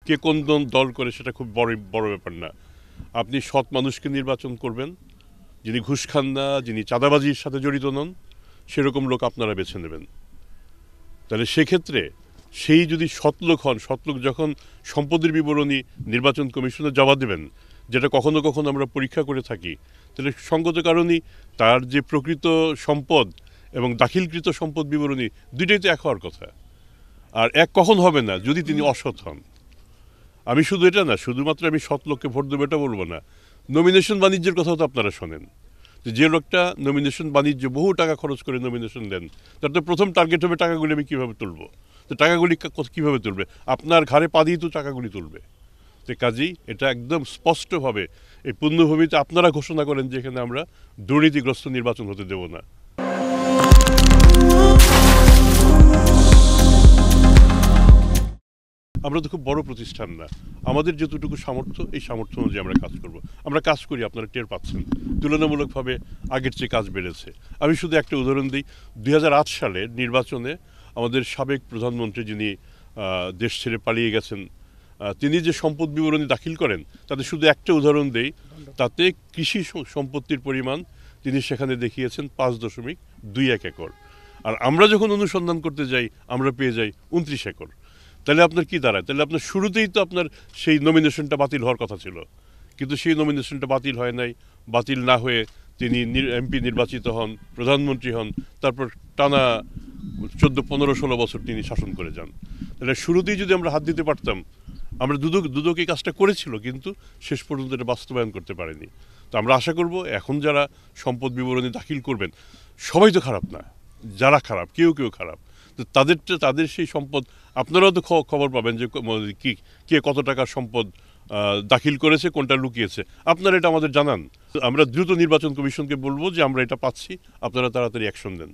কে কোন দল করে সেটা খুব বড় বড় ব্যাপার না। আপনি সৎ মানুষকে নির্বাচন করবেন, যিনি ঘুষ খান না, যিনি চাঁদাবাজির সাথে জড়িত নন, সেরকম লোক আপনারা বেছে নেবেন। তাহলে সেক্ষেত্রে সেই যদি সৎলোক হন, সৎলোক যখন সম্পদের বিবরণী নির্বাচন কমিশনে জমা দেবেন, যেটা কখনো কখনো আমরা পরীক্ষা করে থাকি, তাহলে সঙ্গত কারণেই তার যে প্রকৃত সম্পদ এবং দাখিলকৃত সম্পদ বিবরণী দুইটাই তো এক হওয়ার কথা। আর এক কখন হবে না? যদি তিনি অসৎ হন। আমি শুধু এটা না, শুধুমাত্র আমি সৎ লোককে ভোট দেবো এটা বলবো না, নমিনেশন বাণিজ্যের কথাও তো আপনারা শোনেন। যে লোকটা নমিনেশন বাণিজ্য বহু টাকা খরচ করে নমিনেশন দেন, তার তো প্রথম টার্গেট হবে টাকাগুলি আমি কীভাবে তুলবো। তো টাকাগুলি কীভাবে তুলবে? আপনার ঘাড়ে পা দিয়ে তো টাকাগুলি তুলবে। তো কাজেই এটা একদম স্পষ্টভাবে এই পুণ্যভূমিতে আপনারা ঘোষণা করেন যে এখানে আমরা দুর্নীতিগ্রস্ত নির্বাচন হতে দেব না। আমরা তো খুব বড় প্রতিষ্ঠান না, আমাদের যতটুকু সামর্থ্য এই সামর্থ্য অনুযায়ী আমরা কাজ করব। আমরা কাজ করি, আপনারা টের পাচ্ছেন, তুলনামূলকভাবে আগের চেয়ে কাজ বেড়েছে। আমি শুধু একটা উদাহরণ দিই, 2008 সালের নির্বাচনে আমাদের সাবেক প্রধানমন্ত্রী যিনি দেশ ছেড়ে পালিয়ে গেছেন, তিনি যে সম্পদ বিবরণী দাখিল করেন, তাতে শুধু একটা উদাহরণ দেই, তাতে কৃষি সম্পত্তির পরিমাণ তিনি সেখানে দেখিয়েছেন 5.21 একর। আর আমরা যখন অনুসন্ধান করতে যাই আমরা পেয়ে যাই 29 একর। তাহলে আপনার কি দাঁড়ায়? তাহলে আপনার শুরুতেই তো আপনার সেই নমিনেশনটা বাতিল হওয়ার কথা ছিল, কিন্তু সেই নমিনেশনটা বাতিল হয় নাই। বাতিল না হয়ে তিনি এমপি নির্বাচিত হন, প্রধানমন্ত্রী হন, তারপর টানা 14, 15, 16 বছর তিনি শাসন করে যান। তাহলে শুরুতেই যদি আমরা হাত দিতে পারতাম, আমরা দুদক এই কাজটা করেছিল, কিন্তু শেষ পর্যন্ত এটা বাস্তবায়ন করতে পারেনি। তো আমরা আশা করব এখন যারা সম্পদ বিবরণী দাখিল করবেন, সবাই তো খারাপ না, যারা খারাপ কেউ খারাপ, তো তাদের সেই সম্পদ আপনারাও তো খবর পাবেন যে কে কত টাকার সম্পদ দাখিল করেছে, কোনটা লুকিয়েছে, আপনারা এটা আমাদের জানান। আমরা দ্রুত নির্বাচন কমিশনকে বলবো যে আমরা এটা পাচ্ছি, আপনারা তাড়াতাড়ি অ্যাকশন দেন।